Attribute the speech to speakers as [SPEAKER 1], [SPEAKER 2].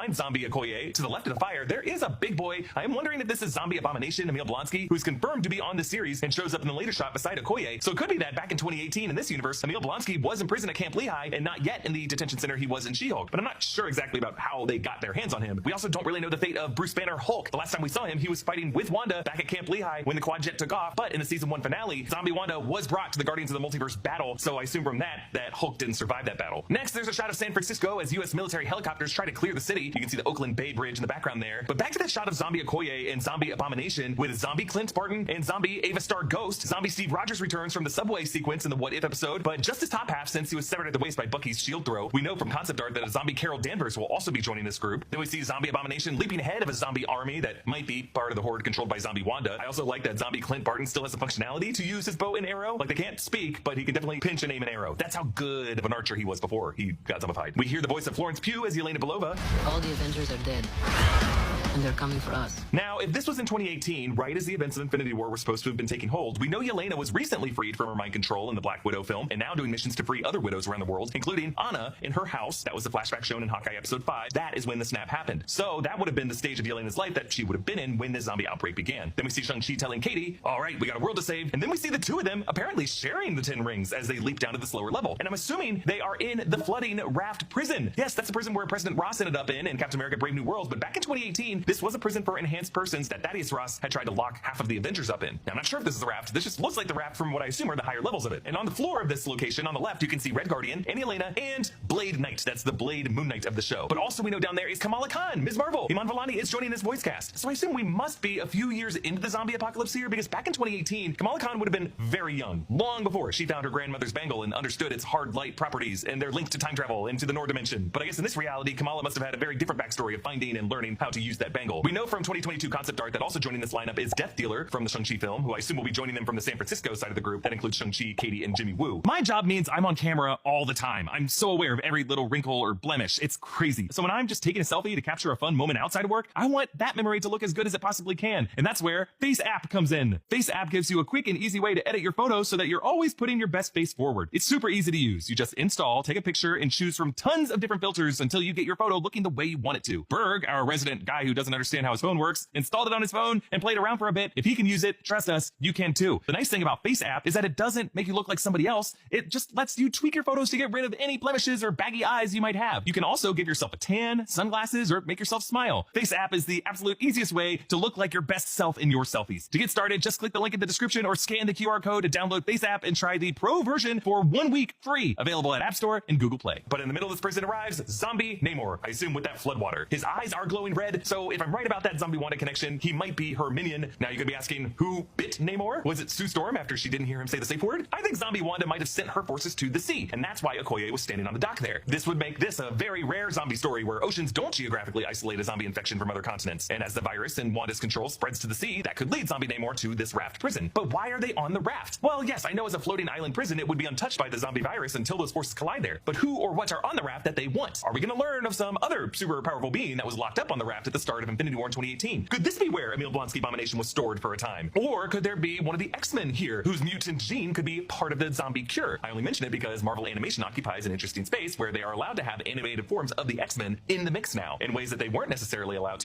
[SPEAKER 1] I'm Zombie Okoye. To the left of the fire, there is a big boy. I am wondering if this is Zombie Abomination Emil Blonsky, who's confirmed to be on the series and shows up in the later shot beside Okoye. So it could be that back in 2018 in this universe, Emil Blonsky was in prison at Camp Lehigh and not yet in the detention center he was in She-Hulk. But I'm not sure exactly about how they got their hands on him. We also don't really know the fate of Bruce Banner Hulk. The last time we saw him, he was fighting with Wanda back at Camp Lehigh when the quad jet took off. But in the season 1 finale, Zombie Wanda was brought to the Guardians of the Multiverse battle. So I assume from that Hulk didn't survive that battle. Next, there's a shot of San Francisco as U.S. military helicopters try to clear the city. You can see the Oakland Bay Bridge in the background there. But back to that shot of Zombie Okoye and Zombie Abomination with Zombie Clint Barton and Zombie Ava Star Ghost. Zombie Steve Rogers returns from the subway sequence in the What If episode, but just his top half since he was severed at the waist by Bucky's shield throw. We know from concept art that a zombie Carol Danvers will also be joining this group. Then we see Zombie Abomination leaping ahead of a zombie army that might be part of the horde controlled by Zombie Wanda. I also like that Zombie Clint Barton still has the functionality to use his bow and arrow. Like, they can't speak, but he can definitely pinch and aim an arrow. That's how good of an archer he was before he got zombified. We hear the voice of Florence Pugh as Yelena Belova.
[SPEAKER 2] All the Avengers are dead, and they're coming for us.
[SPEAKER 1] Now, if this was in 2018, right as the events of Infinity War were supposed to have been taking hold, we know Yelena was recently freed from her mind control in the Black Widow film, and now doing missions to free other widows around the world, including Anna in her house. That was the flashback shown in Hawkeye episode 5. That is when the snap happened. So that would have been the stage of Yelena's life that she would have been in when this zombie outbreak began. Then we see Shang-Chi telling Katie, all right, we got a world to save. And then we see the two of them apparently sharing the 10 rings as they leap down to this lower level. And I'm assuming they are in the flooding raft prison. Yes, that's the prison where President Ross ended up in Captain America Brave New World. But back in 2018, this was a prison for enhanced persons that Thaddeus Ross had tried to lock half of the Avengers up in. Now, I'm not sure if this is the raft. This just looks like the raft from what I assume are the higher levels of it. And on the floor of this location, on the left, you can see Red Guardian and Yelena and Blade Knight. That's the Blade Moon Knight of the show. But also we know down there is Kamala Khan, Ms. Marvel. Iman Vellani is joining this voice cast. So I assume we must be a few years into the zombie apocalypse here, because back in 2018, Kamala Khan would have been very young, long before she found her grandmother's bangle and understood its hard light properties and their link to time travel into the Nord dimension. But I guess in this reality, Kamala must have had a very different backstory of finding and learning how to use that bangle. We know from 2022 concept art that also joining this lineup is Death Dealer from the Shang-Chi film, who I assume will be joining them from the San Francisco side of the group. That includes Shang-Chi, Katie, and Jimmy Woo. My job means I'm on camera all the time. I'm so aware of every little wrinkle or blemish. It's crazy. So when I'm just taking a selfie to capture a fun moment outside of work, I want that memory to look as good as it possibly can. And that's where Face App comes in. Face App gives you a quick and easy way to edit your photos so that you're always putting your best face forward. It's super easy to use. You just install, take a picture, and choose from tons of different filters until you get your photo looking the way you want it to. Berg, our resident guy who doesn't understand how his phone works, installed it on his phone and played around for a bit. If he can use it, trust us, you can too. The nice thing about Face App is that it doesn't make you look like somebody else. It just lets you tweak your photos to get rid of any blemishes or baggy eyes you might have. You can also give yourself a tan, sunglasses, or make yourself smile. Face App is the absolute easiest way to look like your best self in your selfies. To get started, just click the link in the description or scan the QR code to download Face App and try the pro version for 1 week free. Available at App Store and Google Play. But in the middle of this prison arrives Zombie Namor, I assume with that floodwater. His eyes are glowing red, so if I'm right about that Zombie Wanda connection, he might be her minion. Now you could be asking, who bit Namor? Was it Sue Storm after she didn't hear him say the safe word? I think Zombie Wanda might have sent her forces to the sea, and that's why Okoye was standing on the dock there. This would make this a very rare zombie story where oceans don't geographically isolate a zombie infection from other continents. And as the virus in Wanda's control spreads to the sea, that could lead Zombie Namor to this raft prison. But why are they on the raft? Well, yes, I know as a floating island prison, it would be untouched by the zombie virus until those forces collide there. But who or what are on the raft that they want? Are we going to learn of some other super powerful being that was locked up on the raft at the start of Infinity War in 2018? Could this be where Emil Blonsky Abomination was stored for a time? Or could there be one of the X-Men here whose mutant gene could be part of the zombie cure? I only mention it because Marvel Animation occupies an interesting space where they are allowed to have animated forms of the X-Men in the mix now in ways that they weren't necessarily allowed